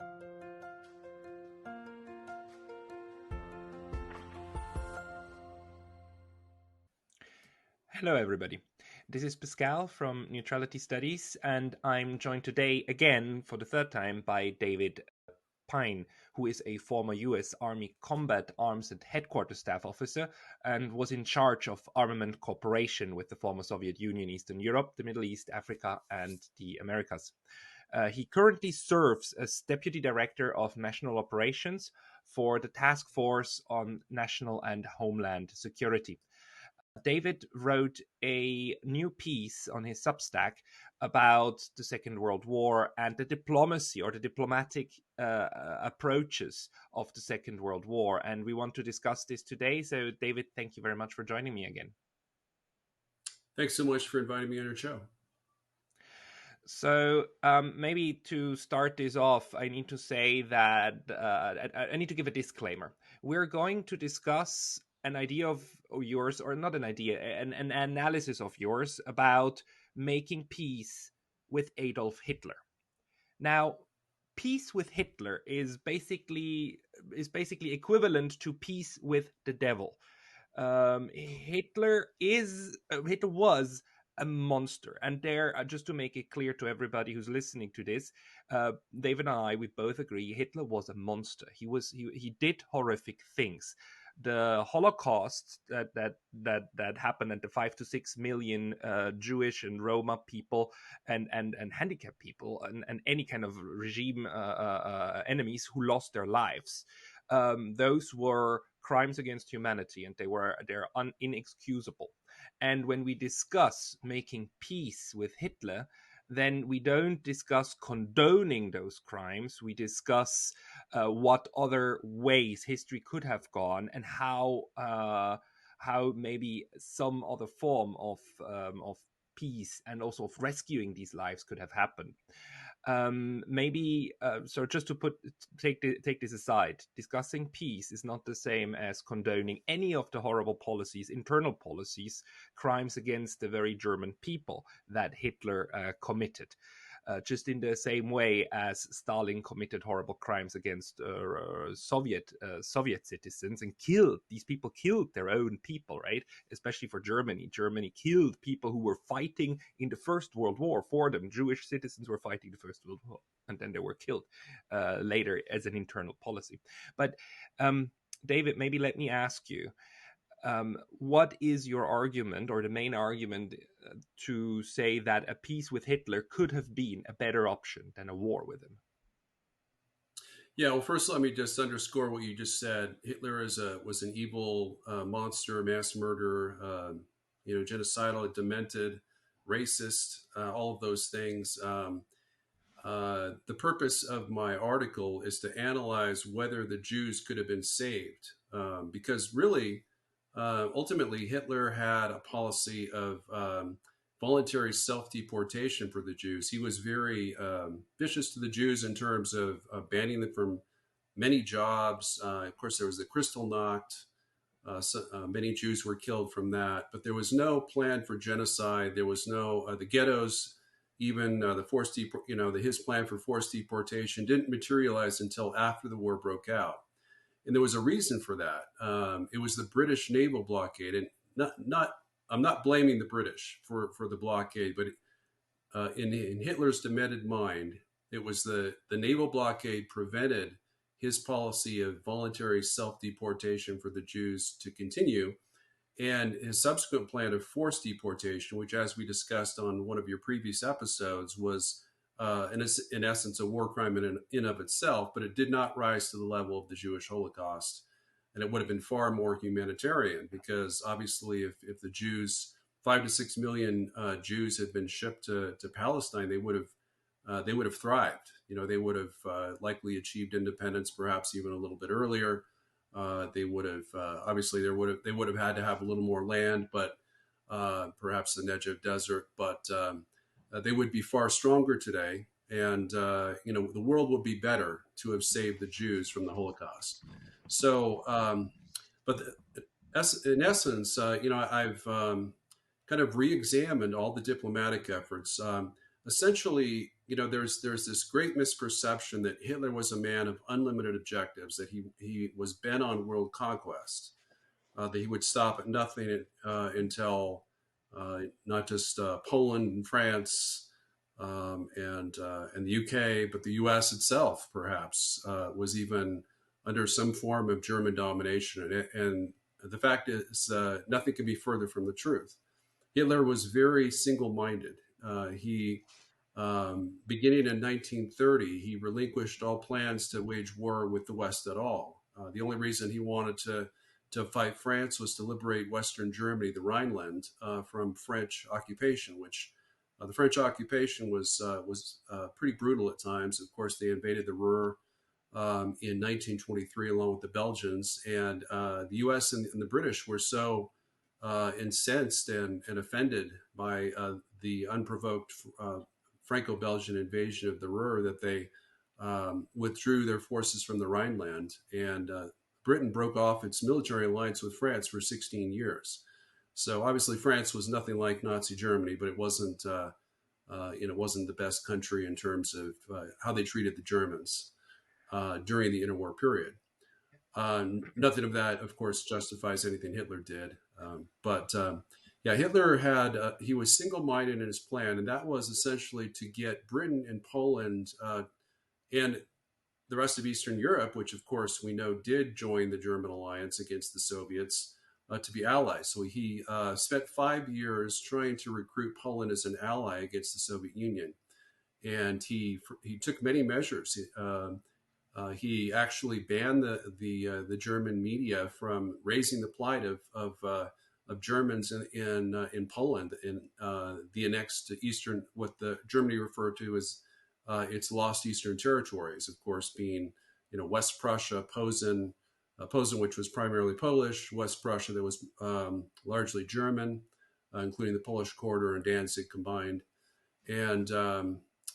Hello, everybody. This is Pascal from Neutrality Studies, and I'm joined today again for the third time by David Pyne, who is a former US Army Combat Arms and Headquarters Staff Officer and was in charge of armament cooperation with the former Soviet Union, Eastern Europe, the Middle East, Africa, and the Americas. He currently serves as Deputy Director of National Operations for the Task Force on National and Homeland Security. David wrote a new piece on his Substack about the Second World War and the diplomacy or the diplomatic approaches of the Second World War. And we want to discuss this today. So, David, thank you very much for joining me again. Thanks so much for inviting me on your show. So maybe to start this off, I need to say that I need to give a disclaimer. We're going to discuss an idea of yours, or not an idea, an analysis of yours about making peace with Adolf Hitler. Now, peace with Hitler is basically equivalent to peace with the devil. Hitler was a monster, and there, just to make it clear to everybody who's listening to this, Dave and I, we both agree Hitler was a monster. He did horrific things. The Holocaust that happened, and the 5 to 6 million Jewish and Roma people and handicapped people and any kind of regime enemies who lost their lives, those were crimes against humanity, and they're inexcusable. And when we discuss making peace with Hitler, then we don't discuss condoning those crimes. We discuss what other ways history could have gone, and how maybe some other form of peace and also of rescuing these lives could have happened. So just to take this aside, discussing peace is not the same as condoning any of the horrible policies, internal policies, crimes against the very German people that Hitler committed. Just in the same way as Stalin committed horrible crimes against Soviet citizens and these people killed their own people, right? Especially for Germany. Germany killed people who were fighting in the First World War for them. Jewish citizens were fighting the First World War, and then they were killed later as an internal policy. But David, maybe let me ask you, what is your argument, or the main argument, to say that a peace with Hitler could have been a better option than a war with him? Yeah, well, first let me just underscore what you just said. Hitler was an evil monster, mass murderer, genocidal, demented, racist, all of those things. The purpose of my article is to analyze whether the Jews could have been saved, because really, ultimately, Hitler had a policy of voluntary self-deportation for the Jews. He was very vicious to the Jews in terms of banning them from many jobs. Of course, there was the Kristallnacht. Many Jews were killed from that, but there was no plan for genocide. There was no the ghettos. Even his plan for forced deportation didn't materialize until after the war broke out. And there was a reason for that. It was the British naval blockade, and I'm not blaming the British for the blockade, but in Hitler's demented mind, it was the naval blockade prevented his policy of voluntary self-deportation for the Jews to continue, and his subsequent plan of forced deportation, which, as we discussed on one of your previous episodes, was in essence a war crime in of itself, but it did not rise to the level of the Jewish Holocaust. And it would have been far more humanitarian, because obviously if the Jews, 5 to 6 million Jews had been shipped to Palestine, they would have thrived. They would have likely achieved independence, perhaps even a little bit earlier. They would have obviously they would have had to have a little more land, but perhaps the Negev desert. But they would be far stronger today, and the world would be better to have saved the Jews from the Holocaust. So, in essence, I've kind of re-examined all the diplomatic efforts. Essentially, there's this great misperception that Hitler was a man of unlimited objectives, that he was bent on world conquest, that he would stop at nothing until not just Poland and France and the UK, but the US itself perhaps was even under some form of German domination. And the fact is, nothing can be further from the truth. Hitler was very single-minded. He Beginning in 1930, he relinquished all plans to wage war with the West at all. The only reason he wanted to fight France was to liberate Western Germany, the Rhineland, from French occupation, which the French occupation was pretty brutal at times. Of course, they invaded the Ruhr in 1923 along with the Belgians, and the U.S. and the British were so incensed and offended by the unprovoked Franco-Belgian invasion of the Ruhr that they withdrew their forces from the Rhineland, and Britain broke off its military alliance with France for 16 years. So obviously France was nothing like Nazi Germany, but it wasn't the best country in terms of how they treated the Germans during the interwar period. Nothing of that, of course, justifies anything Hitler did. Yeah, Hitler he was single-minded in his plan, and that was essentially to get Britain and Poland and the rest of Eastern Europe, which of course we know did join the German alliance against the Soviets, to be allies. So he spent 5 years trying to recruit Poland as an ally against the Soviet Union, and he took many measures. He actually banned the German media from raising the plight of Germans in Poland, in the annexed eastern, what the Germany referred to as its lost eastern territories, of course, being West Prussia, Posen, which was primarily Polish, West Prussia that was largely German, including the Polish quarter and Danzig combined, and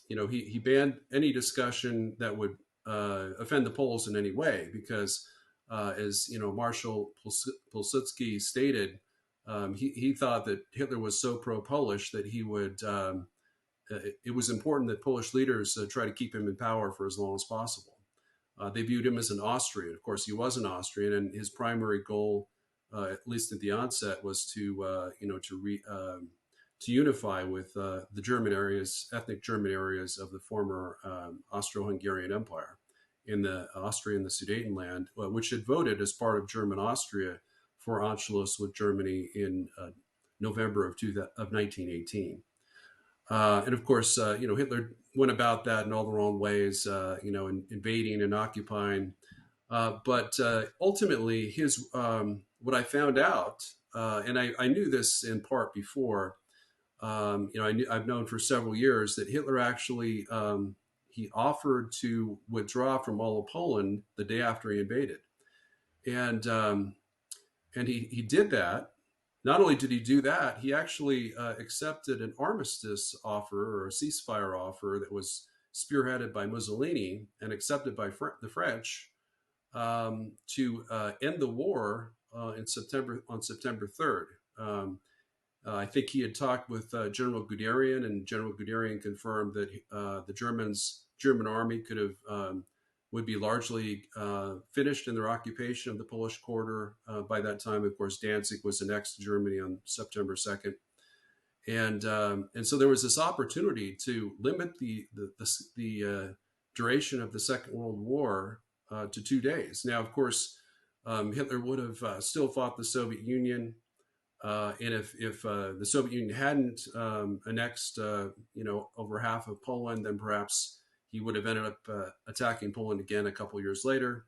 he banned any discussion that would offend the Poles in any way, because as Marshal Pilsudski stated, he thought that Hitler was so pro-Polish that he would. It was important that Polish leaders try to keep him in power for as long as possible. They viewed him as an Austrian. Of course, he was an Austrian, and his primary goal, at least at the onset, was to unify with the German areas, ethnic German areas of the former Austro-Hungarian Empire in the Austria and the Sudetenland, which had voted as part of German Austria for Anschluss with Germany in November of 1918. And of course, Hitler went about that in all the wrong ways, invading and occupying. But ultimately, his what I found out, and I knew this in part before, I've known for several years that Hitler actually he offered to withdraw from all of Poland the day after he invaded, and he did that. Not only did he do that, he actually accepted an armistice offer or a ceasefire offer that was spearheaded by Mussolini and accepted by the French to end the war on September 3rd. I think he had talked with General Guderian, and General Guderian confirmed that the German army would be largely finished in their occupation of the Polish quarter. By that time, of course, Danzig was annexed to Germany on September 2nd. And so there was this opportunity to limit the duration of the Second World War to 2 days. Now, of course, Hitler would have still fought the Soviet Union. And if the Soviet Union hadn't annexed, over half of Poland, then perhaps he would have ended up attacking Poland again a couple years later.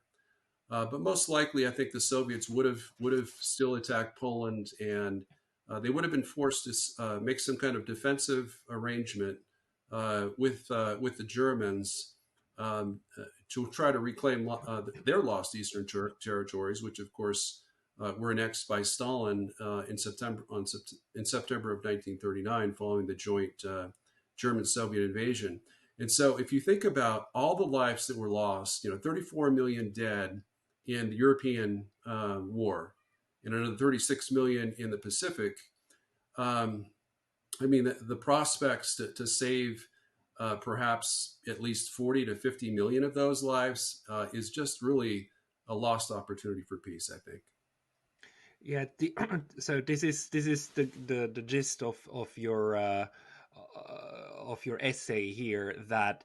But most likely, I think the Soviets would have still attacked Poland, and they would have been forced to make some kind of defensive arrangement with the Germans to try to reclaim their lost eastern territories, which of course were annexed by Stalin in September of 1939, following the joint German-Soviet invasion. And so if you think about all the lives that were lost, 34 million dead in the European war and another 36 million in the Pacific, the prospects to save perhaps at least 40 to 50 million of those lives is just really a lost opportunity for peace, I think. Yeah. So this is the gist of your essay here, that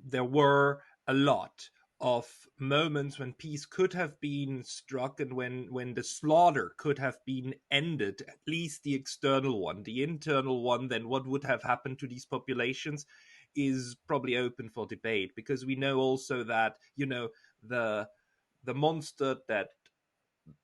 there were a lot of moments when peace could have been struck, and when the slaughter could have been ended, at least the external one. The internal one, then what would have happened to these populations, is probably open for debate, because we know also that, the the monster that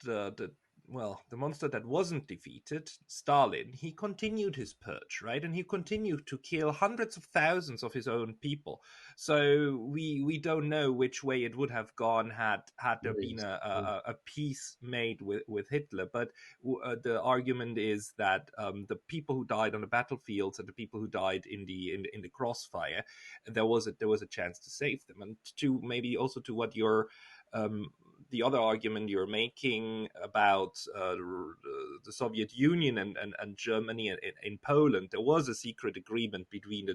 the the monster that wasn't defeated, Stalin, he continued his purge, right? And he continued to kill hundreds of thousands of his own people. So we don't know which way it would have gone had there been Yes. a peace made with Hitler. But the argument is that the people who died on the battlefields and the people who died in the crossfire, there was a chance to save them. And to maybe also to what you're um, the other argument you're making about the Soviet Union and Germany in Poland, there was a secret agreement between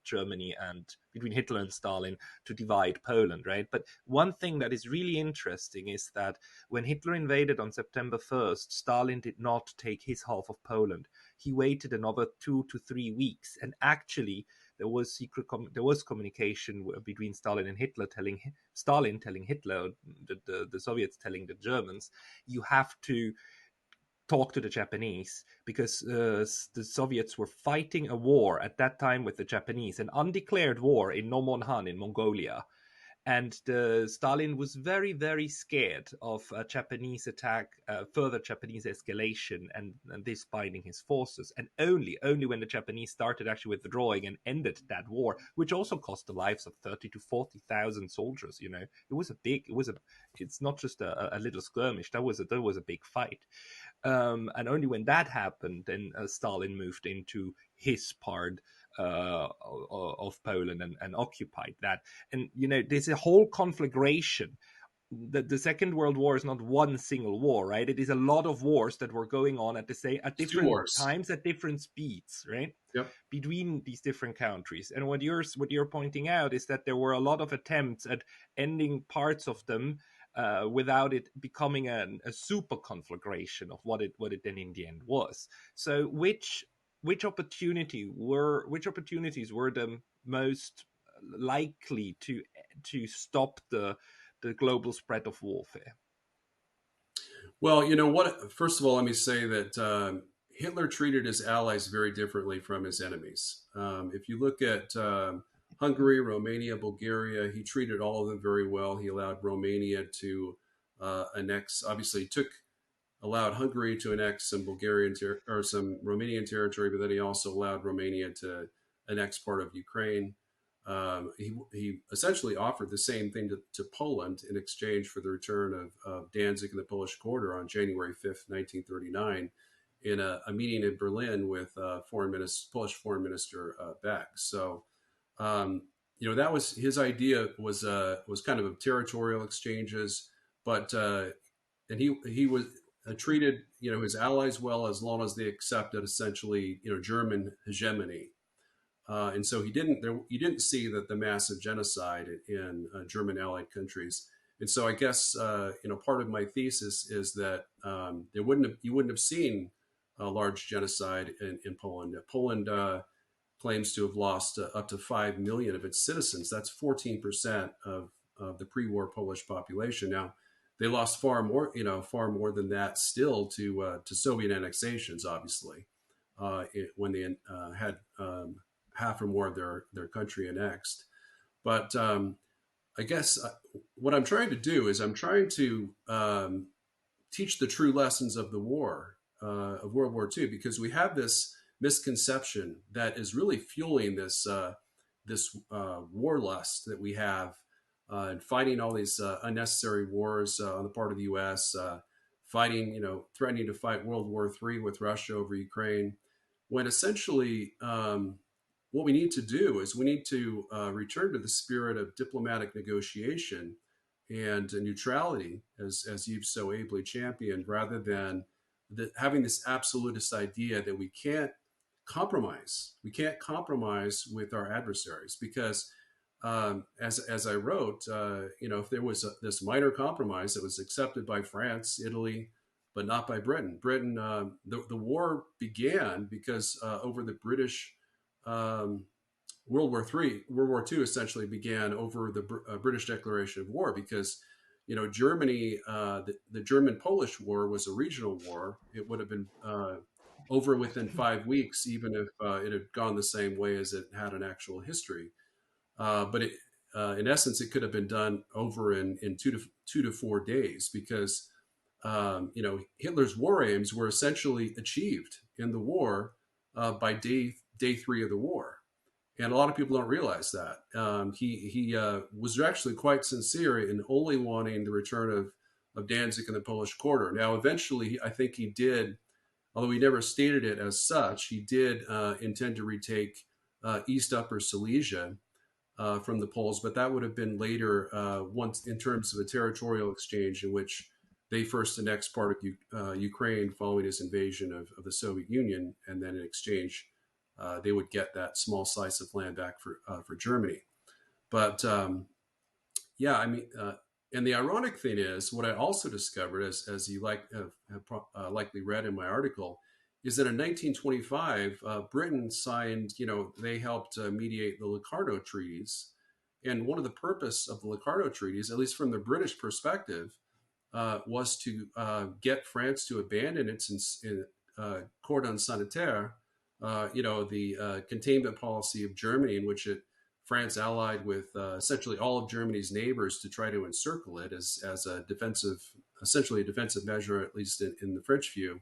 Germany and between Hitler and Stalin to divide Poland, right? But one thing that is really interesting is that when Hitler invaded on September 1st, Stalin did not take his half of Poland. He waited another 2 to 3 weeks, and actually there was communication between Stalin and Hitler, Stalin telling Hitler, the Soviets telling the Germans, you have to talk to the Japanese, because the Soviets were fighting a war at that time with the Japanese, an undeclared war in Nomonhan in Mongolia. And Stalin was very, very scared of a Japanese attack, further Japanese escalation, and this binding his forces. And only when the Japanese started actually withdrawing and ended that war, which also cost the lives of 30 to 40,000 soldiers. It's not just a little skirmish. That was a big fight. And only when that happened, then Stalin moved into his part of Poland and occupied that. And there's a whole conflagration. The Second World War is not one single war, right? It is a lot of wars that were going on at It's two different wars. times, at different speeds, right? Yep. Between these different countries. And what you're pointing out is that there were a lot of attempts at ending parts of them without it becoming a super conflagration of what it then in the end was. So which opportunities were the most likely to stop the global spread of warfare? Well, you know what? First of all, let me say that Hitler treated his allies very differently from his enemies. If you look at Hungary, Romania, Bulgaria, he treated all of them very well. He allowed Romania to annex. Obviously, allowed Hungary to annex some or some Romanian territory, but then he also allowed Romania to annex part of Ukraine. He essentially offered the same thing to Poland in exchange for the return of Danzig and the Polish quarter on January 5th, 1939, in a meeting in Berlin with Polish Foreign Minister Beck. So, that was his idea, was kind of territorial exchanges, but and he was treated his allies well as long as they accepted essentially German hegemony. And so you didn't see that the massive genocide in German allied countries. And so I guess part of my thesis is that you wouldn't have seen a large genocide in Poland. Poland claims to have lost up to 5 million of its citizens. That's 14% of the pre-war Polish population. Now, they lost far more than that still to Soviet annexations, obviously, when they had half or more of their country annexed. But I guess what I'm trying to do is I'm trying to teach the true lessons of the war, of World War II, because we have this misconception that is really fueling this war lust that we have, and fighting all these unnecessary wars on the part of the U.S., threatening to fight World War III with Russia over Ukraine, when essentially what we need to do is we need to return to the spirit of diplomatic negotiation and neutrality, as you've so ably championed, rather than having this absolutist idea that we can't compromise. We can't compromise with our adversaries because, as I wrote, if there was this minor compromise that was accepted by France, Italy, but not by Britain. Britain, the war began because over the British. World War II essentially began over the British declaration of war because, Germany, the German-Polish War was a regional war. It would have been over within 5 weeks, even if it had gone the same way as it had an actual history. But in essence, it could have been done over in 2 to 4 days because, Hitler's war aims were essentially achieved in the war by day 3 of the war. And a lot of people don't realize that. He was actually quite sincere in only wanting the return of Danzig and the Polish quarter. Now, eventually, I think he did, although he never stated it as such, he did intend to retake East Upper Silesia from the Poles, but that would have been later, once in terms of a territorial exchange in which they first annexed part of Ukraine following his invasion of the Soviet Union, and then in exchange, they would get that small slice of land back for Germany. But and the ironic thing is, what I also discovered, as you have likely read in my article, is that in 1925, Britain signed, they helped mediate the Locarno treaties. And one of the purpose of the Locarno treaties, at least from the British perspective, was to get France to abandon its cordon sanitaire, the containment policy of Germany, in which France allied with essentially all of Germany's neighbors to try to encircle it as essentially a defensive measure, at least in the French view,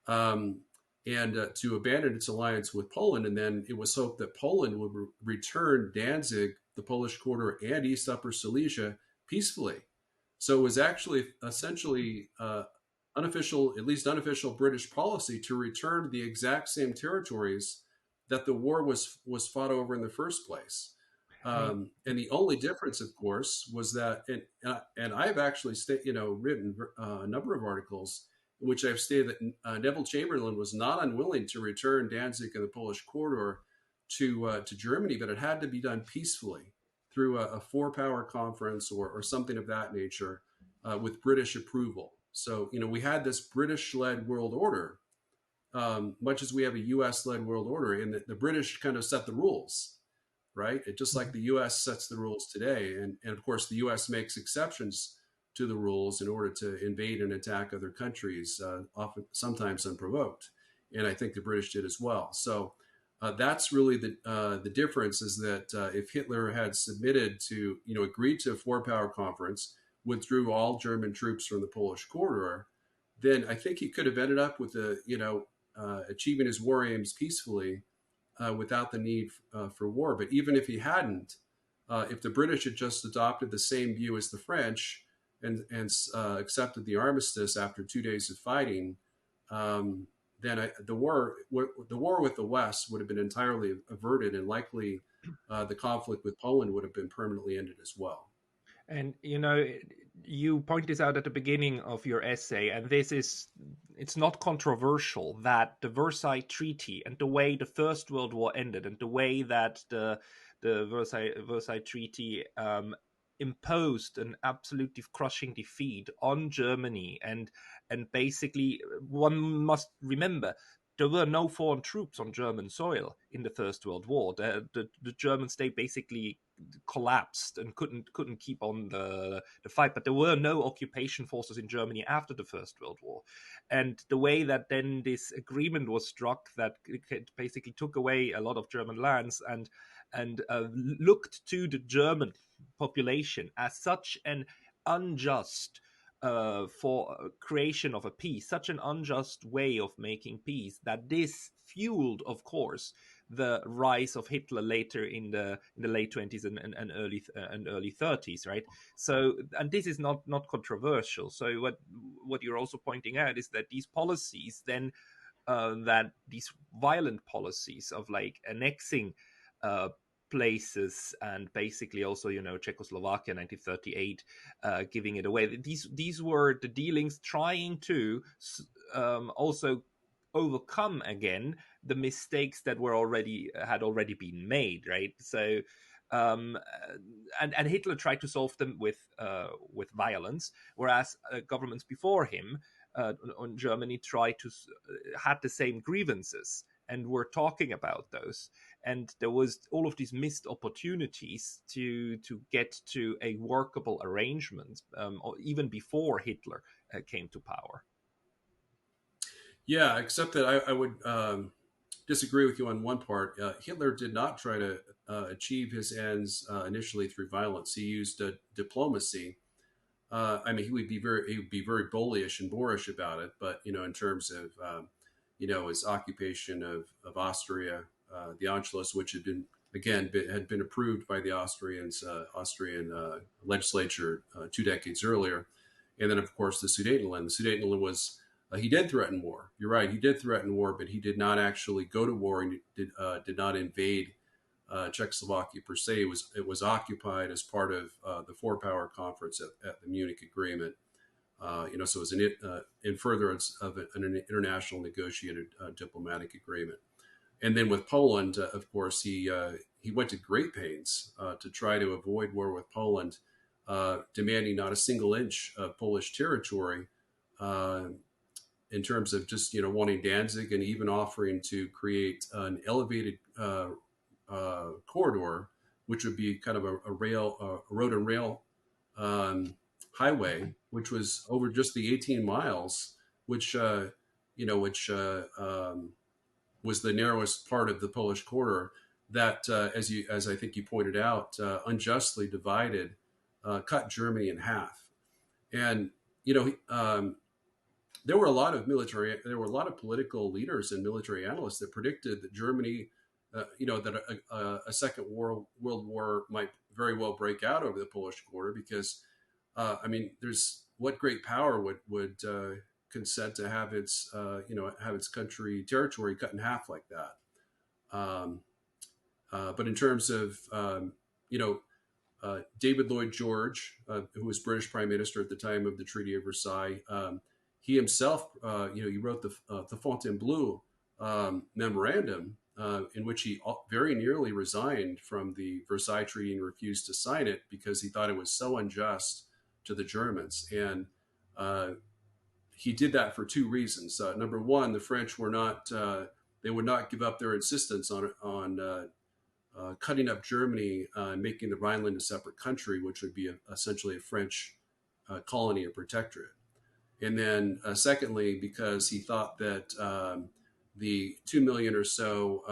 and to abandon its alliance with Poland. And then it was hoped that Poland would return Danzig, the Polish quarter, and East Upper Silesia peacefully. So it was actually essentially unofficial, at least unofficial British policy to return the exact same territories that the war was fought over in the first place. And the only difference, of course, was that, and I've actually written a number of articles in which I've stated that Neville Chamberlain was not unwilling to return Danzig and the Polish corridor to Germany, but it had to be done peacefully through a four-power conference or something of that nature, with British approval. So, we had this British-led world order, much as we have a U.S.-led world order, and the British kind of set the rules, right? Just like the U.S. sets the rules today. And of course, the U.S. makes exceptions to the rules in order to invade and attack other countries, sometimes unprovoked. And I think the British did as well. So that's really the difference, is that if Hitler had submitted to, agreed to a four-power conference, withdrew all German troops from the Polish corridor, then I think he could have ended up with achieving his war aims peacefully without the need for war. But even if he hadn't, if the British had just adopted the same view as the French and accepted the armistice after 2 days of fighting, then the war with the West would have been entirely averted, and likely the conflict with Poland would have been permanently ended as well. And, you point this out at the beginning of your essay, and it's not controversial that the Versailles Treaty and the way the First World War ended, and the way that the Versailles Treaty imposed an absolutely crushing defeat on Germany, and basically, one must remember, there were no foreign troops on German soil in the First World War. The German state basically collapsed and couldn't keep on the fight. But there were no occupation forces in Germany after the First World War. And the way that then this agreement was struck, that it basically took away a lot of German lands and looked to the German population as such an unjust for creation of a peace, such an unjust way of making peace, that this fueled, of course, the rise of Hitler later in the late 20s and early 30s, right? So, and this is not controversial. So what you're also pointing out is that these policies then, that these violent policies of like annexing places, and basically also, Czechoslovakia 1938, giving it away. These were the dealings trying to also overcome again the mistakes that had already been made, right? So and Hitler tried to solve them with violence, whereas governments before him on Germany had the same grievances and were talking about those. And there was all of these missed opportunities to get to a workable arrangement, or even before Hitler came to power. Yeah, except that I would disagree with you on one part. Hitler did not try to achieve his ends initially through violence. He used diplomacy. I mean, he would be very bullish and boorish about it. But in terms of his occupation of Austria, the Anschluss, which had been approved by the Austrian legislature 2 decades earlier, and then of course the Sudetenland. The Sudetenland was he did threaten war. You're right. He did threaten war, but he did not actually go to war and did not invade Czechoslovakia per se. It was occupied as part of the four-power conference at the Munich Agreement. So it was in furtherance of an international negotiated diplomatic agreement. And then with Poland, of course, he went to great pains to try to avoid war with Poland, demanding not a single inch of Polish territory. In terms of just wanting Danzig, and even offering to create an elevated corridor, which would be kind of a road and rail highway, which was over just the 18 miles, which was the narrowest part of the Polish corridor. That, as I think you pointed out, unjustly cut Germany in half, and there were a lot of political leaders and military analysts that predicted that Germany, that a second world war might very well break out over the Polish border, because, there's what great power would consent to have its country territory cut in half like that. But in terms of David Lloyd George, who was British Prime Minister at the time of the Treaty of Versailles. He himself, he wrote the Fontainebleau memorandum, in which he very nearly resigned from the Versailles Treaty and refused to sign it because he thought it was so unjust to the Germans. And he did that for two reasons. Number one, the French would not give up their insistence on cutting up Germany and making the Rhineland a separate country, which would be essentially a French colony or protectorate. And then secondly, because he thought that the 2 million or so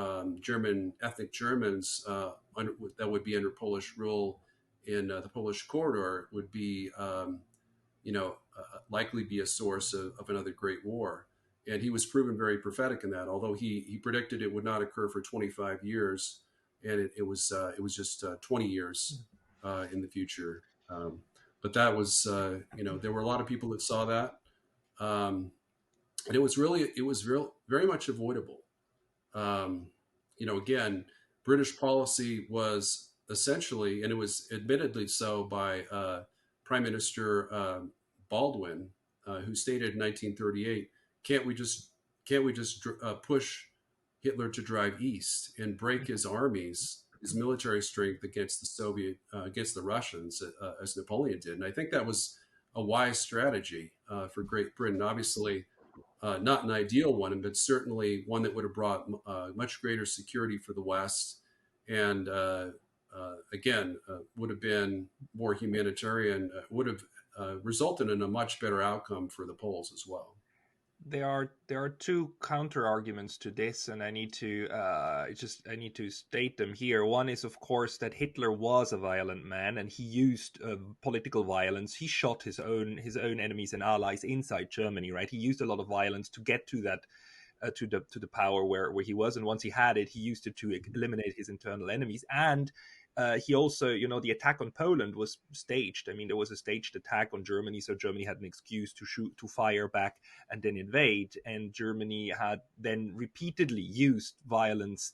ethnic Germans that would be under Polish rule in the Polish corridor would be, likely be a source of another great war. And he was proven very prophetic in that, although he predicted it would not occur for 25 years. And it was just 20 years in the future. But that was, there were a lot of people that saw that. And it was very much avoidable. Again, British policy was essentially, and it was admittedly so by Prime Minister Baldwin, who stated in 1938, can't we just push Hitler to drive east and break his armies, his military strength against the Russians, as Napoleon did? And I think that was a wise strategy for Great Britain. Obviously, not an ideal one, but certainly one that would have brought much greater security for the West, and would have been more humanitarian, would have resulted in a much better outcome for the Poles as well. There are two counter arguments to this, and I need to state them here. One is, of course, that Hitler was a violent man, and he used political violence. He shot his own enemies and allies inside Germany. Right, he used a lot of violence to get to that to the power where he was, and once he had it, he used it to eliminate his internal enemies. And he also, the attack on Poland was staged. I mean, there was a staged attack on Germany, so Germany had an excuse to fire back and then invade. And Germany had then repeatedly used violence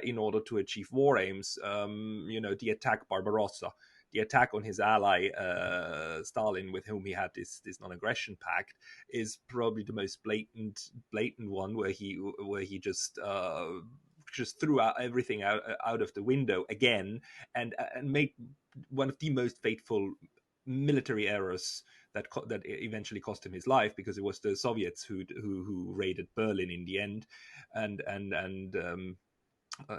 in order to achieve war aims. The attack Barbarossa, the attack on his ally Stalin, with whom he had this non-aggression pact, is probably the most blatant one, where he just threw everything out of the window again, and made one of the most fateful military errors that eventually cost him his life, because it was the Soviets who raided Berlin in the end, and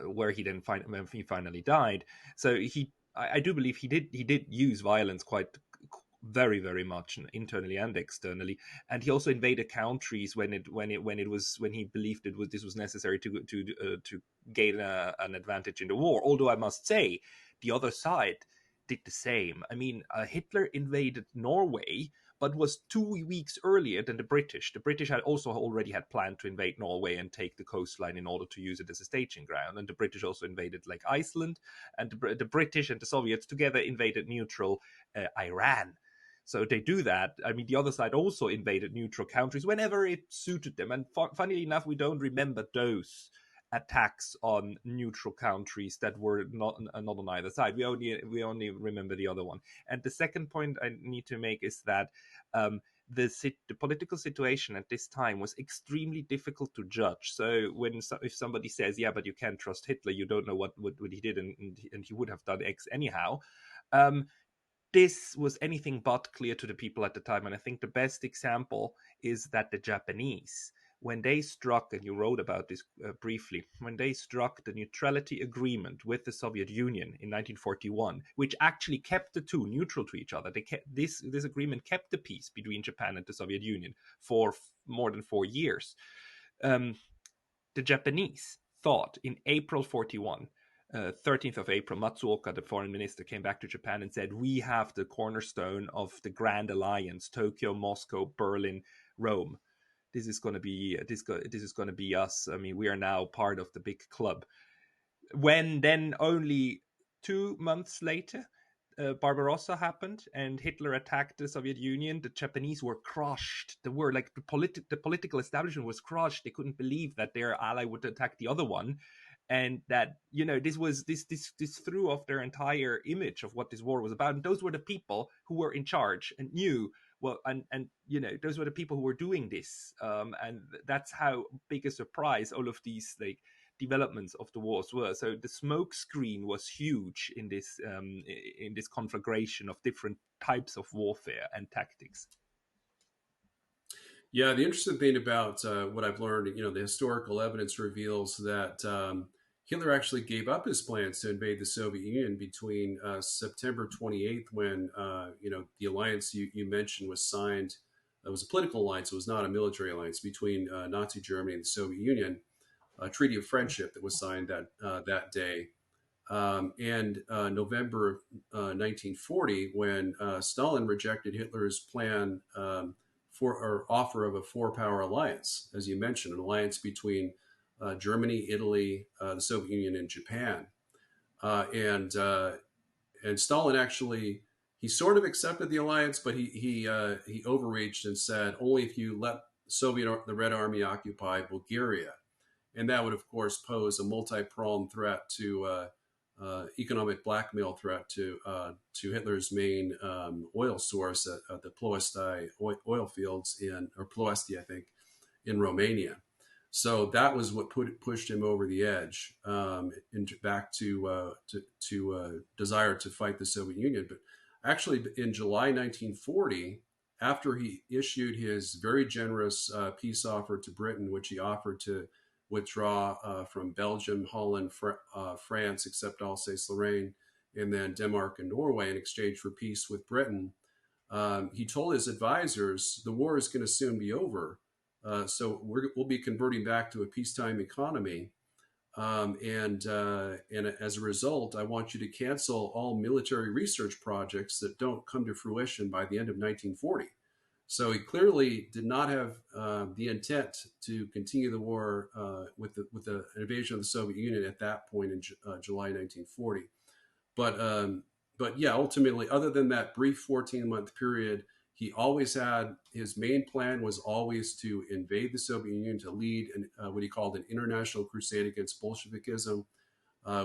where he then finally died. So I do believe he did use violence quite very, very much internally and externally, and he also invaded countries when he believed this was necessary to gain an advantage in the war. Although I must say, the other side did the same. I mean, Hitler invaded Norway, but was 2 weeks earlier than the British. The British had also already had planned to invade Norway and take the coastline in order to use it as a staging ground. And the British also invaded like Iceland, and the British and the Soviets together invaded neutral Iran. So they do that. I mean, the other side also invaded neutral countries whenever it suited them. And funnily enough, we don't remember those attacks on neutral countries that were not on either side. We only remember the other one. And the second point I need to make is that the political situation at this time was extremely difficult to judge. So if somebody says, yeah, but you can't trust Hitler, you don't know what he did, and he would have done X anyhow. This was anything but clear to the people at the time. And I think the best example is that the Japanese, when they struck, and you wrote about this briefly, when they struck the neutrality agreement with the Soviet Union in 1941, which actually kept the two neutral to each other, this agreement kept the peace between Japan and the Soviet Union for more than 4 years. The Japanese thought in April 41, 13th of April, Matsuoka, the foreign minister, came back to Japan and said, we have the cornerstone of the Grand Alliance: Tokyo, Moscow, Berlin, Rome. This is going to be us. I mean, we are now part of the big club. When then only 2 months later, Barbarossa happened and Hitler attacked the Soviet Union, the Japanese were crushed. The political establishment was crushed. They couldn't believe that their ally would attack the other one, and that, this threw off their entire image of what this war was about. And those were the people who were in charge and knew. Well, and those were the people who were doing this, and that's how big a surprise all of these developments of the wars were. So the smoke screen was huge in this conflagration of different types of warfare and tactics. Yeah, the interesting thing about what I've learned, the historical evidence reveals that Hitler actually gave up his plans to invade the Soviet Union between September 28th, when the alliance you mentioned was signed. It was a political alliance; it was not a military alliance between Nazi Germany and the Soviet Union. A treaty of friendship that was signed that day, and November 1940, when Stalin rejected Hitler's plan or offer of a four-power alliance, as you mentioned, an alliance between Germany, Italy, the Soviet Union, and Japan. And Stalin actually, he sort of accepted the alliance, but he overreached and said, only if you let the Red Army occupy Bulgaria. And that would, of course, pose a multi-pronged threat to economic blackmail threat to Hitler's main oil source at the Ploiești oil fields Ploiești, I think, in Romania. So that was what pushed him over the edge, back to desire to fight the Soviet Union. But actually, in July 1940, after he issued his very generous peace offer to Britain, which he offered to withdraw from Belgium, Holland, France, except Alsace-Lorraine, and then Denmark and Norway in exchange for peace with Britain, he told his advisors, the war is going to soon be over. So we'll be converting back to a peacetime economy. And as a result, I want you to cancel all military research projects that don't come to fruition by the end of 1940. So he clearly did not have the intent to continue the war with the invasion of the Soviet Union at that point in July 1940. But yeah, ultimately, other than that brief 14-month period, he always had, his main plan was always to invade the Soviet Union, to lead what he called an international crusade against Bolshevikism.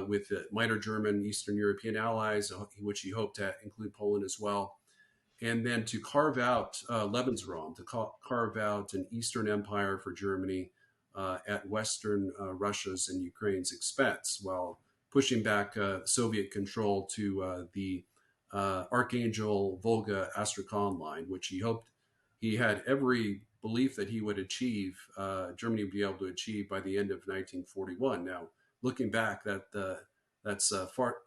with minor German Eastern European allies, which he hoped to include Poland as well, and then to carve out Lebensraum, to carve out an Eastern empire for Germany at Western Russia's and Ukraine's expense, while pushing back Soviet control to the Archangel Volga Astrakhan line, which he had every belief that he would achieve, Germany would be able to achieve by the end of 1941. Now, looking back, that's far,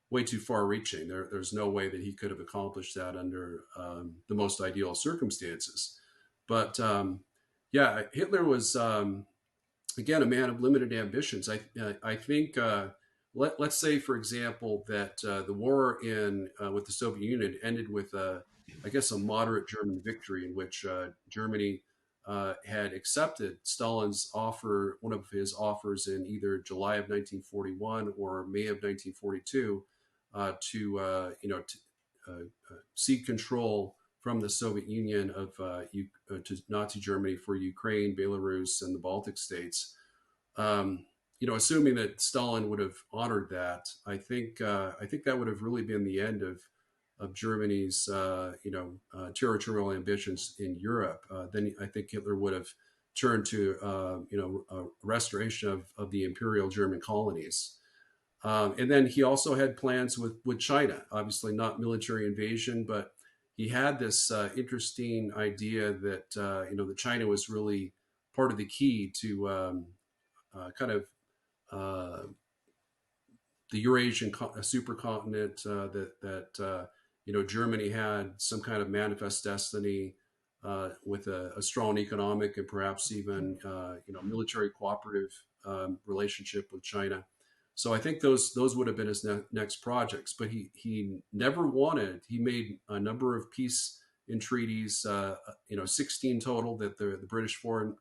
way too far-reaching. There's no way that he could have accomplished that under the most ideal circumstances. But yeah, Hitler was again a man of limited ambitions. I think let's say, for example, that the war with the Soviet Union ended with I guess a moderate German victory, in which Germany had accepted Stalin's offer, one of his offers in either July of 1941 or May of 1942, to seek control from the Soviet Union to Nazi Germany for Ukraine, Belarus, and the Baltic states. Assuming that Stalin would have honored that, I think that would have really been the end of Germany's territorial ambitions in Europe. Then I think Hitler would have turned to a restoration of the imperial German colonies. And then he also had plans with China, obviously not military invasion, but he had this interesting idea that that China was really part of the key to kind of the Eurasian supercontinent, that Germany had some kind of manifest destiny with a strong economic and perhaps even military cooperative relationship with China. So I think those would have been his next projects. But he never wanted. He made a number of peace entreaties, 16 total, that the British foreign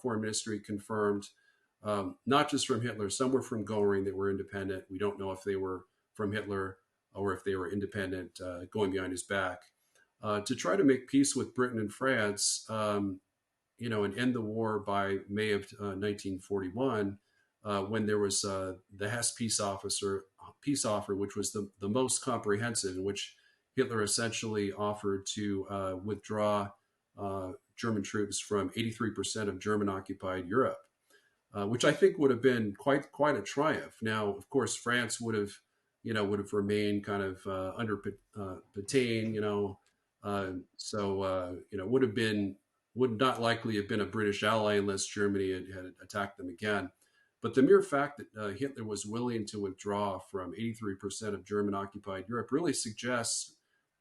ministry confirmed. Not just from Hitler, some were from Goering that were independent. We don't know if they were from Hitler or if they were independent, going behind his back, to try to make peace with Britain and France, and end the war by May of 1941, when there was the Hesse peace offer, which was the most comprehensive, in which Hitler essentially offered to withdraw German troops from 83% of German-occupied Europe. Which I think would have been quite a triumph. Now, of course, France would have remained kind of under Pétain, would not likely have been a British ally unless Germany had attacked them again. But the mere fact that Hitler was willing to withdraw from 83% of German-occupied Europe really suggests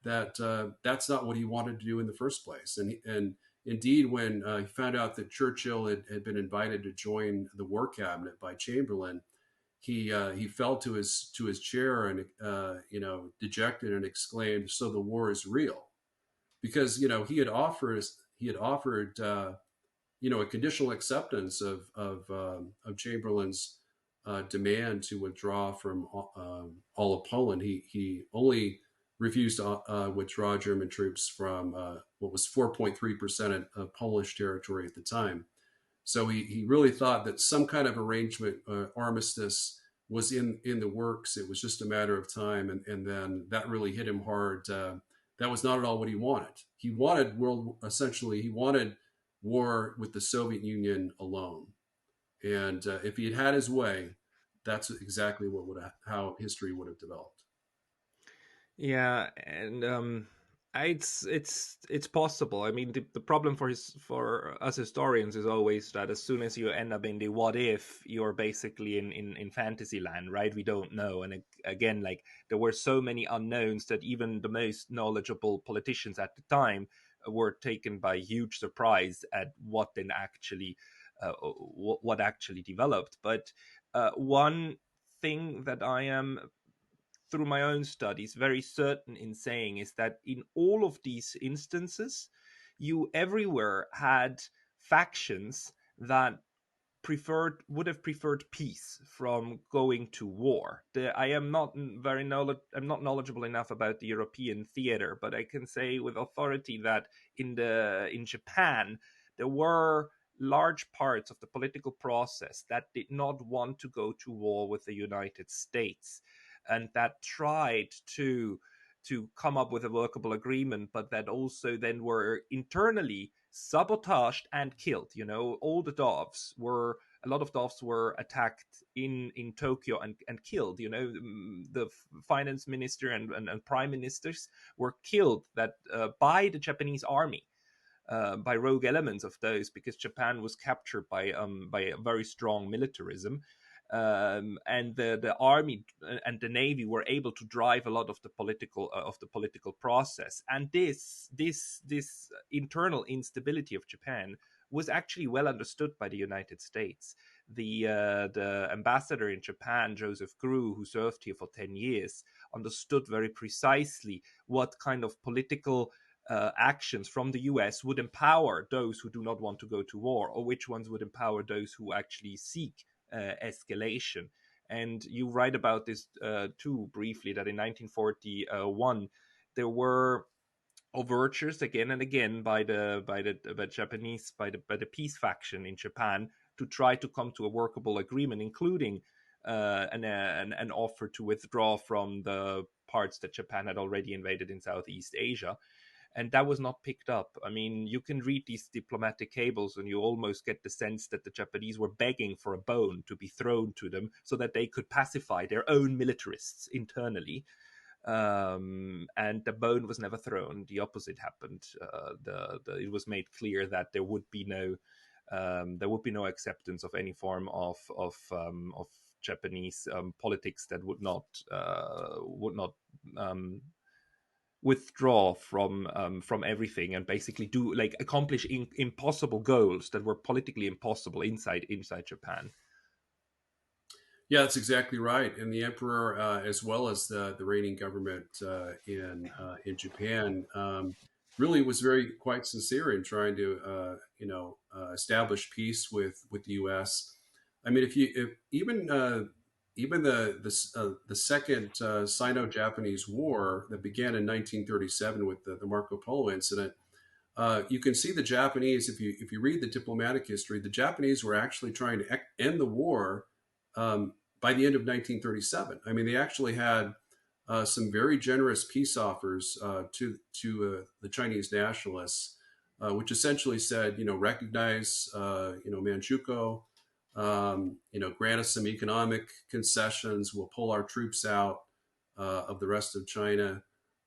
that that's not what he wanted to do in the first place. And indeed, when he found out that Churchill had been invited to join the war cabinet by Chamberlain, he fell to his chair and dejected, and exclaimed, "So the war is real," because he had offered a conditional acceptance of Chamberlain's demand to withdraw from all of Poland. He only refused to withdraw German troops from what was 4.3% of Polish territory at the time. So he really thought that some kind of arrangement, armistice, was in the works. It was just a matter of time, and then that really hit him hard. That was not at all what he wanted. He wanted war with the Soviet Union alone. And if he had had his way, that's exactly how history would have developed. Yeah, and it's possible. I mean, the problem for us historians is always that as soon as you end up in the what if, you're basically in fantasy land, right? We don't know. And again, like, there were so many unknowns that even the most knowledgeable politicians at the time were taken by huge surprise at what then actually what actually developed. But one thing that I am, through my own studies, very certain in saying is that in all of these instances, you everywhere had factions that would have preferred peace from going to war. I'm not knowledgeable enough about the European theater, but I can say with authority that in Japan there were large parts of the political process that did not want to go to war with the United States, and that tried to come up with a workable agreement, but that also then were internally sabotaged and killed. You know, all the doves were a lot of doves were attacked in Tokyo and killed. You know, the finance minister and prime ministers were killed that by the Japanese army. By rogue elements of those, because Japan was captured by a very strong militarism, and the army and the navy were able to drive a lot of the political process. And this internal instability of Japan was actually well understood by the United States. The ambassador in Japan, Joseph Grew, who served here for 10 years, understood very precisely what kind of political actions from the US would empower those who do not want to go to war, or which ones would empower those who actually seek escalation. And you write about this too briefly, that in 1941 there were overtures again and again by the Japanese by the peace faction in Japan to try to come to a workable agreement, including an offer to withdraw from the parts that Japan had already invaded in Southeast Asia. And that was not picked up. I mean, you can read these diplomatic cables and you almost get the sense that the Japanese were begging for a bone to be thrown to them so that they could pacify their own militarists internally. And the bone was never thrown. The opposite happened. It was made clear that there would be no acceptance of any form of Japanese politics that would not withdraw from everything and basically do accomplish impossible goals that were politically impossible inside Japan. Yeah, that's exactly right. And the emperor, as well as the reigning government in Japan, really was quite sincere in trying to establish peace with the U.S. I mean, even the second Sino-Japanese War that began in 1937 with the Marco Polo incident, you can see the Japanese. If you read the diplomatic history, the Japanese were actually trying to end the war by the end of 1937. I mean, they actually had some very generous peace offers to the Chinese nationalists, which essentially said, recognize, Manchukuo, grant us some economic concessions. We'll pull our troops out of the rest of China.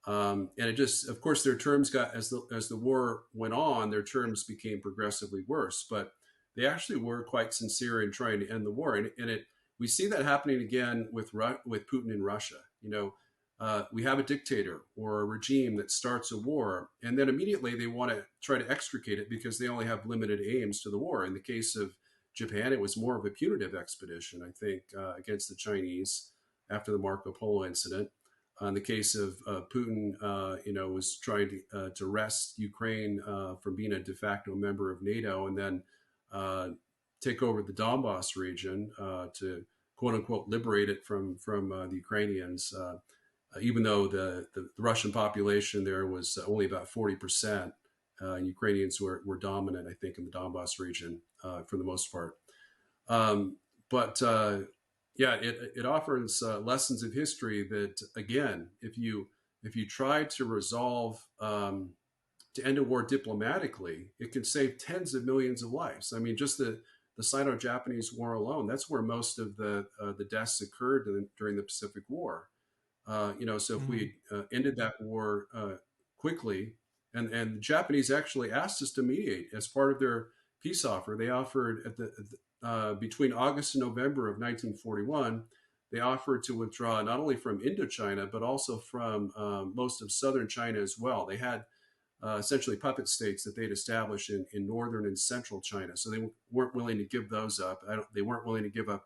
And it just, of course, their terms got, as the war went on, their terms became progressively worse. But they actually were quite sincere in trying to end the war, and we see that happening again with Putin in Russia. We have a dictator or a regime that starts a war, and then immediately they want to try to extricate it because they only have limited aims to the war. In the case of Japan, it was more of a punitive expedition, I think, against the Chinese after the Marco Polo incident. In the case of Putin, was trying to wrest Ukraine from being a de facto member of NATO, and then take over the Donbass region to quote unquote liberate it from the Ukrainians, even though the Russian population there was only about 40%. Ukrainians were dominant, I think, in the Donbass region for the most part. Yeah, it offers lessons of history that, again, if you try to resolve to end a war diplomatically, it can save tens of millions of lives. I mean, just the Sino-Japanese War alone, that's where most of the deaths occurred during the Pacific War. So if we ended that war quickly, and the Japanese actually asked us to mediate as part of their peace offer. They offered between August and November of 1941, they offered to withdraw not only from Indochina, but also from most of southern China as well. They had essentially puppet states that they'd established in northern and central China. So they weren't willing to give those up. They weren't willing to give up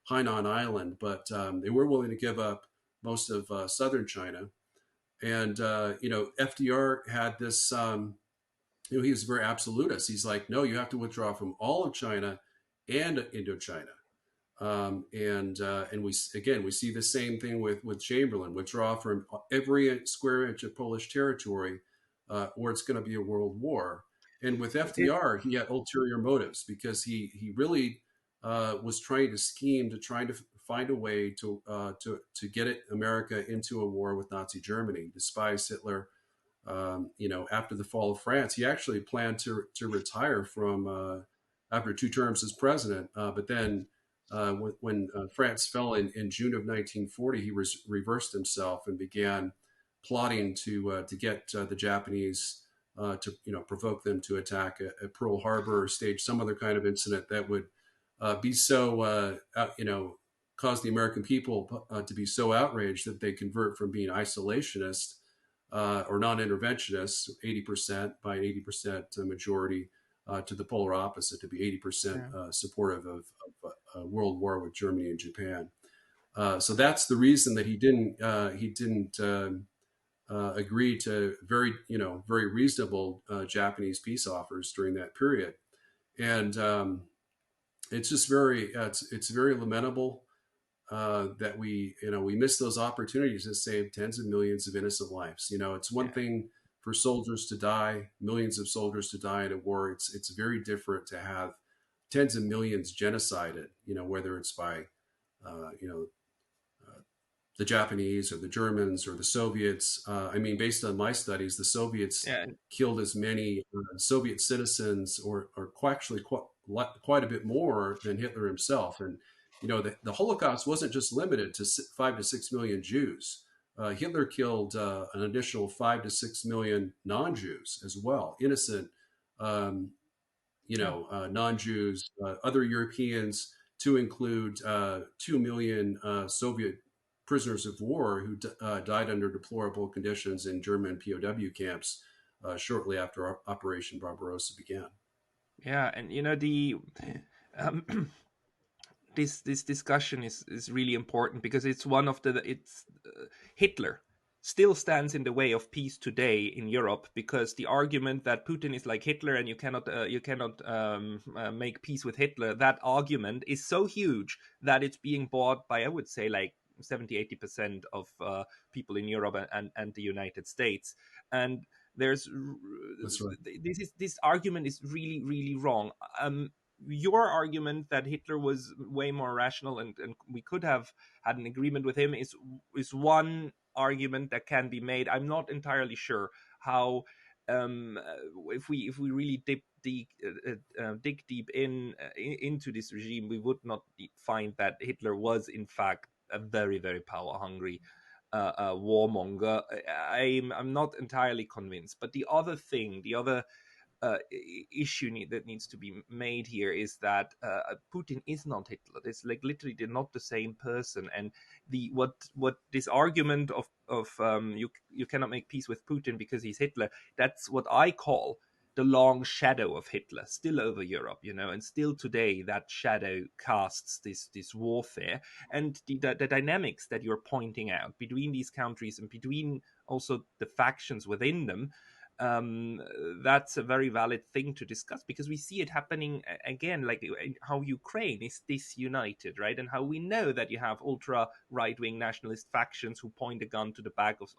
Hainan Island, but they were willing to give up most of southern China. And, FDR had this, he was very absolutist. He's like, no, you have to withdraw from all of China and Indochina. And we see the same thing with Chamberlain: withdraw from every square inch of Polish territory, or it's going to be a world war. And with It, FDR, he had ulterior motives because he really was trying to scheme to try to find a way to get America into a war with Nazi Germany, despise Hitler. After the fall of France, he actually planned to retire from after 2 terms as president. But then, when France fell in June of 1940, he reversed himself and began plotting to get the Japanese to provoke them to attack at Pearl Harbor or stage some other kind of incident that would be so cause the American people to be so outraged that they convert from being isolationist or non-interventionists, 80% by an 80% majority, to the polar opposite, to be 80% yeah. supportive of a world war with Germany and Japan. So that's the reason that he didn't agree to very reasonable Japanese peace offers during that period, and it's just it's very lamentable that we miss those opportunities to save tens of millions of innocent lives. It's one Yeah. thing for soldiers to die, millions of soldiers to die in a war. It's very different to have tens of millions genocided. Whether it's by uh, you know the Japanese or the Germans or the Soviets. I mean, based on my studies, the Soviets Yeah. killed as many Soviet citizens, or actually quite a bit more than Hitler himself. And the Holocaust wasn't just limited to 5 to 6 million Jews. Hitler killed an additional 5 to 6 million non-Jews as well, innocent, um, Yeah. non-Jews, other Europeans, to include 2 million Soviet prisoners of war who died under deplorable conditions in German POW camps shortly after Operation Barbarossa began. Yeah. And the um, this discussion is really important because it's one of the it's Hitler still stands in the way of peace today in Europe, because the argument that Putin is like Hitler and you cannot make peace with Hitler, that argument is so huge that it's being bought by, I would say, like 70-80% of people in Europe and the United States. And there's That's right. this argument is really really wrong. Your argument that Hitler was way more rational and we could have had an agreement with him is one argument that can be made. I'm not entirely sure how, um, if we really dig deep into this regime, we would not find that Hitler was in fact a very very power hungry warmonger. I'm not entirely convinced. But the other issue that needs to be made here is that Putin is not Hitler. It's like literally they're not the same person. And the what this argument of you cannot make peace with Putin because he's Hitler. That's what I call the long shadow of Hitler still over Europe, and still today that shadow casts this warfare. And the dynamics that you're pointing out between these countries and between also the factions within them, um, that's a very valid thing to discuss, because we see it happening again, like how Ukraine is disunited, right? And how we know that you have ultra right wing nationalist factions who point a gun to the back of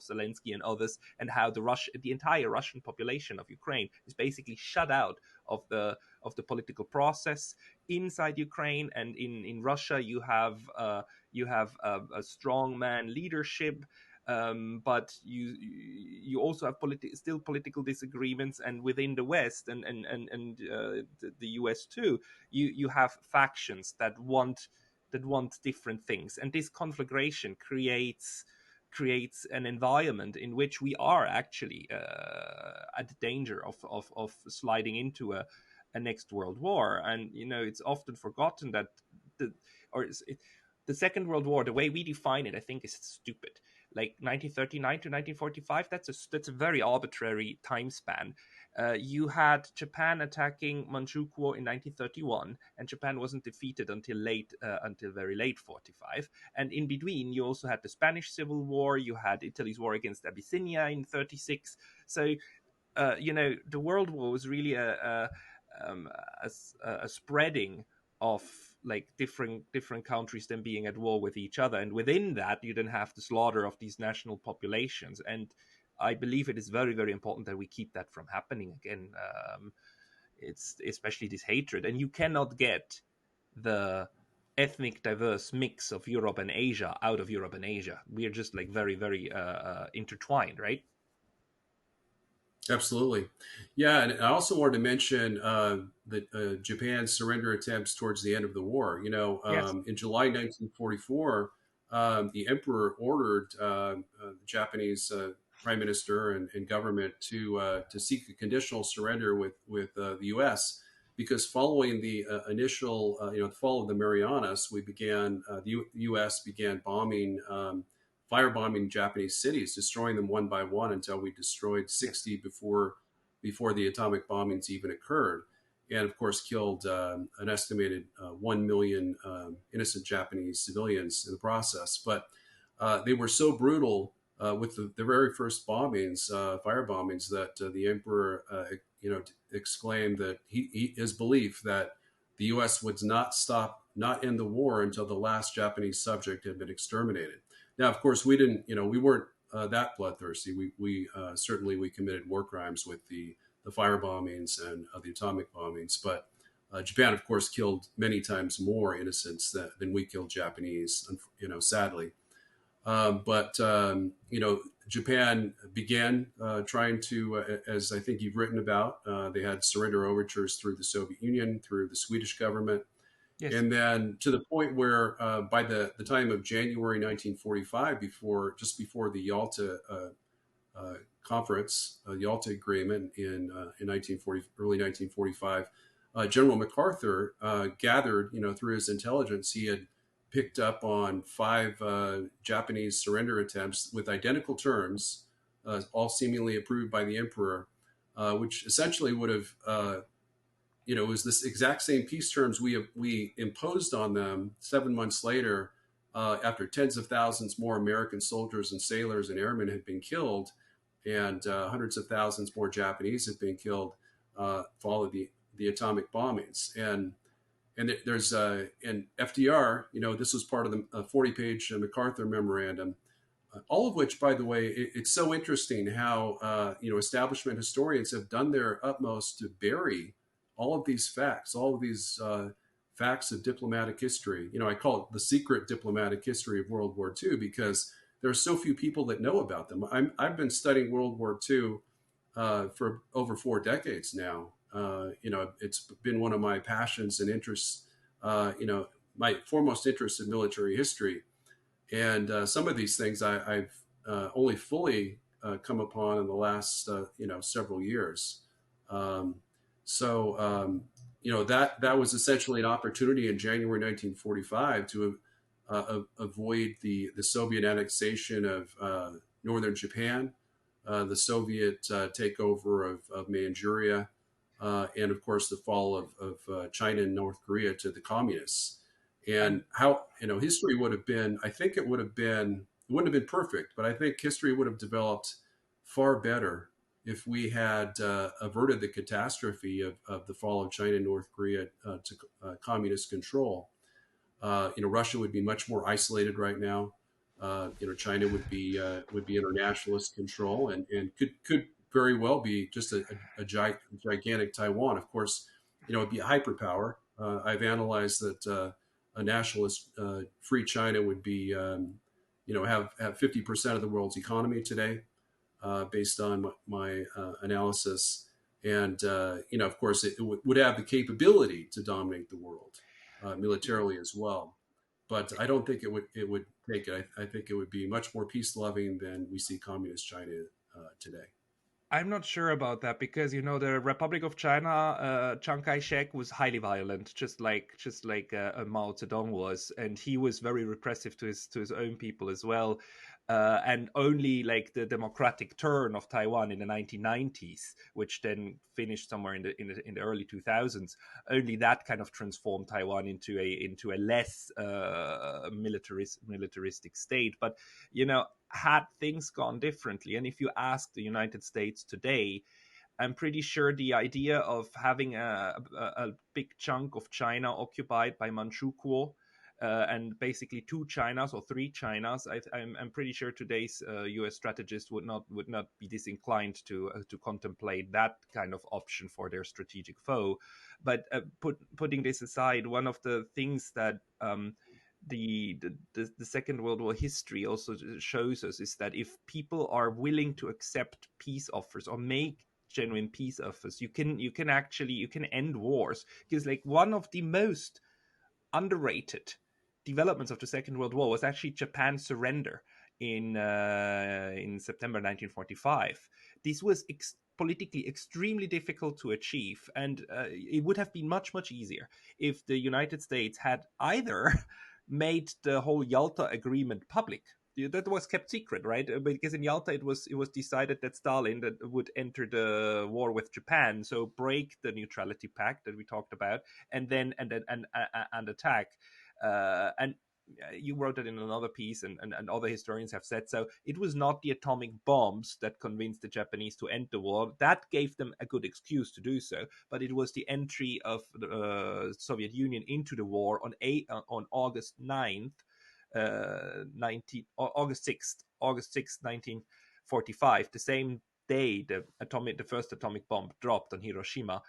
Zelensky and others, and how the entire Russian population of Ukraine is basically shut out of the political process inside Ukraine. And in Russia, you have a strong man leadership, but you also have still political disagreements, and within the West and the US too, you have factions that want different things, and this conflagration creates an environment in which we are actually at danger of sliding into a next world war. And it's often forgotten that the or it, the Second World War, the way we define it, I think, is stupid. Like 1939 to 1945, that's a very arbitrary time span. You had Japan attacking Manchukuo in 1931, and Japan wasn't defeated until very late 45. And in between, you also had the Spanish Civil War. You had Italy's war against Abyssinia in 36. So the World War was really um, a spreading of like different countries then being at war with each other, and within that you then have the slaughter of these national populations. And I believe it is very, very important that we keep that from happening again. It's especially this hatred, and you cannot get the ethnic diverse mix of Europe and Asia out of Europe and Asia. We are just like very, very intertwined, right? Absolutely. Yeah, and I also wanted to mention Japan's surrender attempts towards the end of the war. Yes. In July 1944, the emperor ordered the Japanese prime minister and government to seek a conditional surrender with the U.S. because following the initial the fall of the Marianas, the U.S. began firebombing Japanese cities, destroying them one by one until we destroyed Yes. 60 before the atomic bombings even occurred, and of course killed an estimated 1 million innocent Japanese civilians in the process. But they were so brutal with the very first bombings, fire bombings, that the emperor, exclaimed that his belief that the U.S. would not end the war until the last Japanese subject had been exterminated. Now, of course, we weren't that bloodthirsty. We certainly we committed war crimes with the fire bombings and the atomic bombings, but Japan, of course, killed many times more innocents than we killed Japanese. Sadly, but Japan began trying to, as I think you've written about, they had surrender overtures through the Soviet Union, through the Swedish government, Yes. and then to the point where by the time of January 1945, just before the Yalta conference, Yalta Agreement in early 1945, General MacArthur gathered, through his intelligence, he had picked up on 5 Japanese surrender attempts with identical terms, all seemingly approved by the emperor, which essentially would have it was this exact same peace terms we imposed on them 7 months later, after tens of thousands more American soldiers and sailors and airmen had been killed, and hundreds of thousands more Japanese had been killed, following the atomic bombings. And there's and FDR, this was part of the 40-page MacArthur memorandum. All of which, by the way, it's so interesting how establishment historians have done their utmost to bury all of these facts, all of these facts of diplomatic history. I call it the secret diplomatic history of World War II because there are so few people that know about them. I've been studying World War II for over 4 decades now. It's been one of my passions and interests. My foremost interest in military history, and some of these things I've only fully come upon in the last several years. Um, that was essentially an opportunity in January 1945 to avoid the Soviet annexation of northern Japan, the Soviet takeover of Manchuria, and of course the fall of China and North Korea to the communists. And And how history would have been, I think it wouldn't have been perfect, but I think history would have developed far better if we had averted the catastrophe of the fall of China and North Korea to communist control. Russia would be much more isolated right now. China would be internationalist control, and could very well be just a gigantic Taiwan. Of course, it'd be a hyperpower. I've analyzed that a nationalist free China would be have 50% of the world's economy today, based on my analysis. And, of course, it would have the capability to dominate the world militarily as well. But I don't think it would take it. I think it would be much more peace loving than we see communist China today. I'm not sure about that because the Republic of China, Chiang Kai-shek was highly violent, just like Mao Zedong was, and he was very repressive to his own people as well. And only like the democratic turn of Taiwan in the 1990s, which then finished somewhere in the early 2000s, only that kind of transformed Taiwan into a less militaristic state. But had things gone differently, and if you ask the United States today, I'm pretty sure the idea of having a big chunk of China occupied by Manchukuo and basically two Chinas or three Chinas. I'm pretty sure today's U.S. strategists would not be disinclined to contemplate that kind of option for their strategic foe. But putting this aside, one of the things that the Second World War history also shows us is that if people are willing to accept peace offers or make genuine peace offers, you can end wars. Because like one of the most underrated developments of the Second World War was actually Japan's surrender in September 1945. This was politically extremely difficult to achieve, and it would have been much easier if the United States had either made the whole Yalta Agreement public. That was kept secret, right? Because in Yalta it was decided that Stalin would enter the war with Japan, so break the Neutrality Pact that we talked about, and attack. And you wrote it in another piece, and other historians have said so. It was not the atomic bombs that convinced the Japanese to end the war. That gave them a good excuse to do so, but it was the entry of the Soviet Union into the war on August 9th, August 6th, 1945, the same day the first atomic bomb dropped on Hiroshima,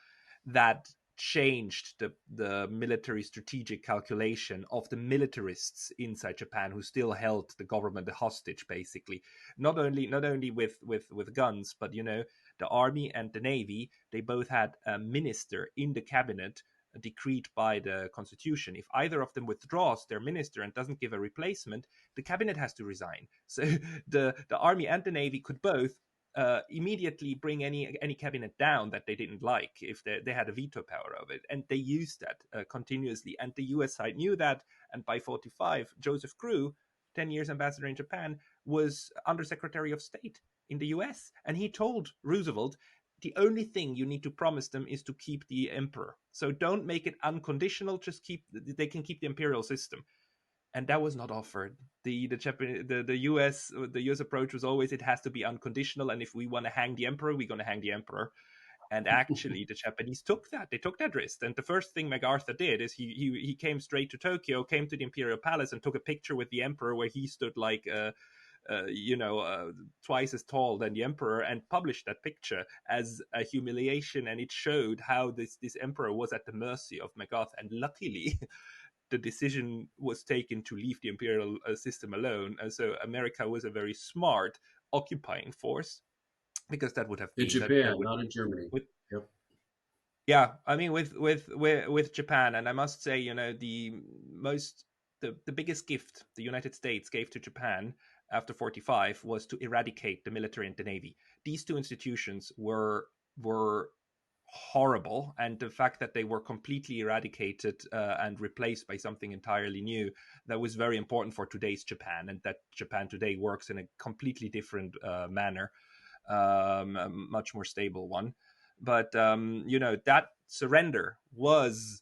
that changed the military strategic calculation of the militarists inside Japan, who still held the government hostage, basically. Not only with guns, but the army and the navy, they both had a minister in the cabinet decreed by the constitution. If either of them withdraws their minister and doesn't give a replacement, the cabinet has to resign. So the army and the navy could both immediately bring any cabinet down that they didn't like if they had a veto power of it, and they used that continuously. And the U.S. side knew that, and by 45, Joseph Grew, 10 years ambassador in Japan, was Undersecretary of State in the U.S., and he told Roosevelt, the only thing you need to promise them is to keep the emperor. So don't make it unconditional. Just they can keep the imperial system. And that was not offered. The U.S. approach was always, it has to be unconditional, and if we want to hang the emperor, we're going to hang the emperor. And actually, the Japanese took that. They took that risk. And the first thing MacArthur did is he came straight to Tokyo, came to the imperial palace, and took a picture with the emperor where he stood like twice as tall than the emperor, and published that picture as a humiliation. And it showed how this emperor was at the mercy of MacArthur. And luckily, the decision was taken to leave the imperial system alone. So America was a very smart occupying force, because that would have been in Japan, not in Germany. Yep. Yeah, I mean with Japan, and I must say, the biggest gift the United States gave to Japan after 45 was to eradicate the military and the navy. These two institutions were horrible, and the fact that they were completely eradicated and replaced by something entirely new, that was very important for today's Japan, and that Japan today works in a completely different manner, a much more stable one. But that surrender was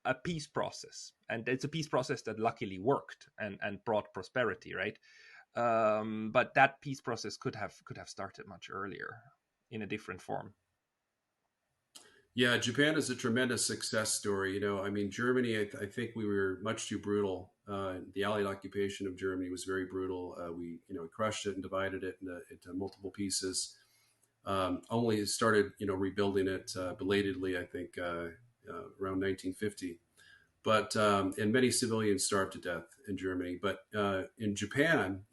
a peace process, and it's a peace process that luckily worked and brought prosperity, right? But that peace process could have started much earlier in a different form. Yeah, Japan is a tremendous success story. I mean, Germany, I think we were much too brutal. The Allied occupation of Germany was very brutal. We crushed it and divided it into multiple pieces. Only started, rebuilding it belatedly, I think, around 1950. But and many civilians starved to death in Germany. But in Japan,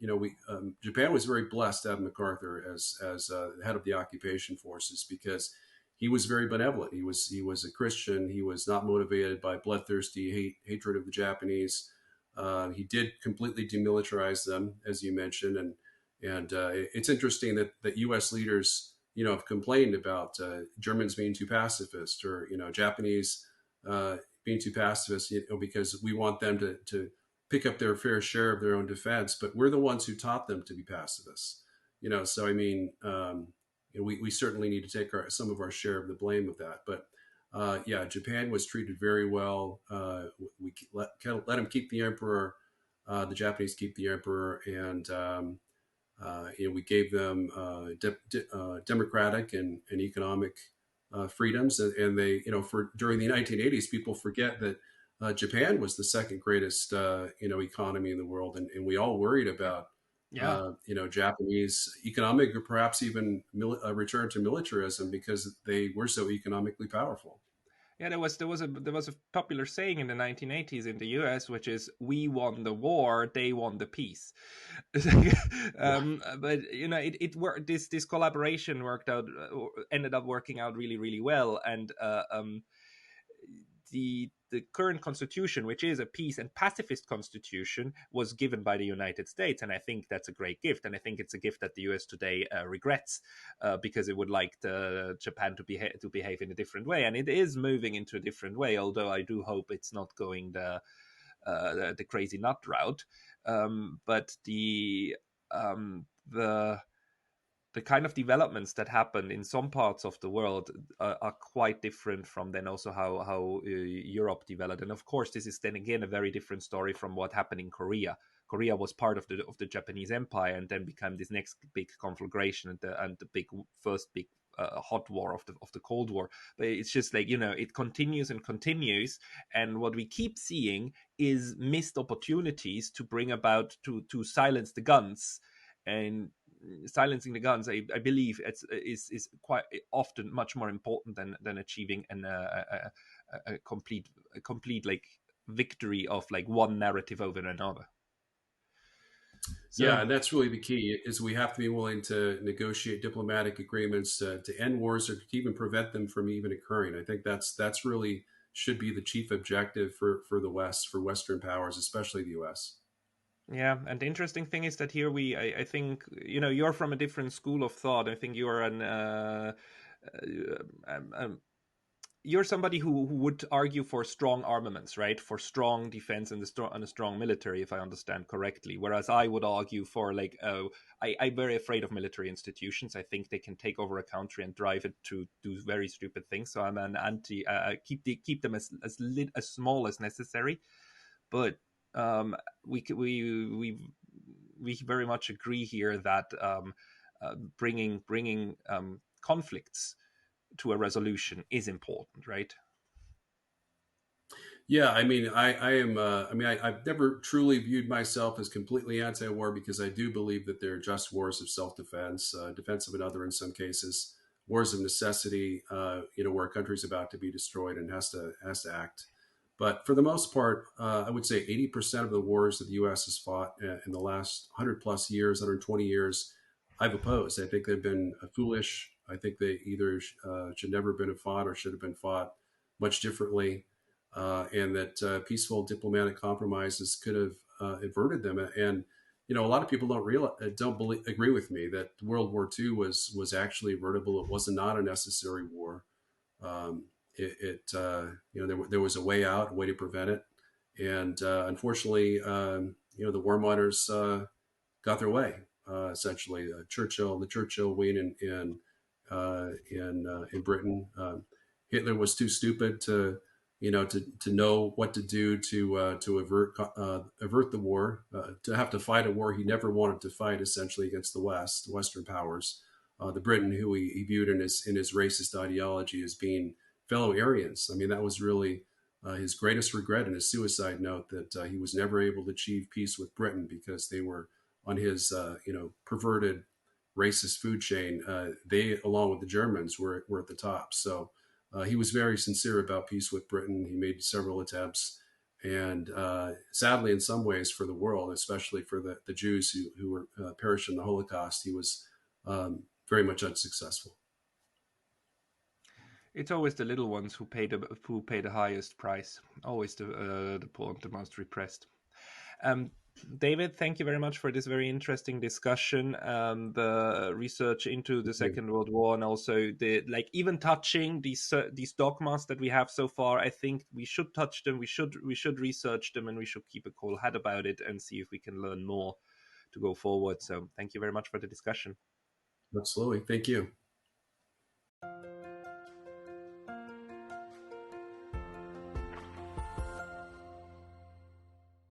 Japan was very blessed to have MacArthur as head of the occupation forces, because he was very benevolent. He was a Christian. He was not motivated by bloodthirsty hatred of the Japanese. He did completely demilitarize them, as you mentioned, and it's interesting that U.S. leaders, have complained about Germans being too pacifist, or Japanese being too pacifist, because we want them to pick up their fair share of their own defense, but we're the ones who taught them to be pacifists. So I mean. We certainly need to take some of our share of the blame of that. But yeah, Japan was treated very well. We let them keep the emperor. The Japanese keep the emperor, and we gave them democratic and economic freedoms. And they, during the 1980s, people forget that Japan was the second greatest, economy in the world, and we all worried about, Yeah. Japanese economic or perhaps even a return to militarism because they were so economically powerful. Yeah, there was a popular saying in the 1980s in the US, which is "We won the war, they won the peace." Yeah. But it worked. This collaboration ended up working out really really well, and the current constitution, which is a peace and pacifist constitution, was given by the United States, and I think that's a great gift. And I think it's a gift that the US today regrets, because it would like Japan to behave in a different way, and it is moving into a different way. Although I do hope it's not going the crazy nut route, but the kind of developments that happen in some parts of the world are quite different from then also how Europe developed. And of course, this is then again a very different story from what happened in Korea. Korea was part of the Japanese Empire and then became this next big conflagration and the first big hot war of the Cold War. But it's just like it continues and continues, and what we keep seeing is missed opportunities to bring about to silence the guns. And silencing the guns, I believe, is quite often much more important than achieving a complete like victory of like one narrative over another. Yeah, So and that's really the key is we have to be willing to negotiate diplomatic agreements to end wars or to even prevent them from even occurring. I think that's really should be the chief objective for the West, for Western powers, especially the US. yeah, and the interesting thing is that here I think you're from a different school of thought. I think you're an you're somebody who would argue for strong armaments, right? For strong defense and a strong military, if I understand correctly. Whereas I would argue for like, I'm very afraid of military institutions. I think they can take over a country and drive it to do very stupid things. So I'm an anti. Keep them as small as necessary. But um, we very much agree here that bringing conflicts to a resolution is important, right? Yeah, I mean, I am. I've never truly viewed myself as completely anti-war because I do believe that they're just wars of self-defense, defense of another in some cases, wars of necessity. Where a country's about to be destroyed and has to act. But for the most part, I would say 80% of the wars that the U.S. has fought in the last 100 plus years, 120 years, I've opposed. I think they've been foolish. I think they either should never have been fought or should have been fought much differently, and that peaceful diplomatic compromises could have averted them. And a lot of people agree with me that World War II was actually avertible. It was not a necessary war. Um, there was a way out, a way to prevent it, and unfortunately, the warmongers got their way. Essentially, the Churchill wing in Britain. Hitler was too stupid to know what to do to avert the war, to have to fight a war he never wanted to fight, essentially against the Western powers, the Britain who he viewed in his racist ideology as being fellow Aryans. I mean, that was really his greatest regret in his suicide note, that he was never able to achieve peace with Britain because they were on his perverted racist food chain. They, along with the Germans, were at the top. So he was very sincere about peace with Britain. He made several attempts, and sadly, in some ways, for the world, especially for the Jews who were perished in the Holocaust, he was very much unsuccessful. It's always the little ones who pay the highest price. Always the poor and the most repressed. Um, David, thank you very much for this very interesting discussion. The research into the Thank you. Second World War, and also the like, even touching these dogmas that we have so far. I think we should touch them. We should research them, and we should keep a cool head about it and see if we can learn more to go forward. So, thank you very much for the discussion. Absolutely. Thank you.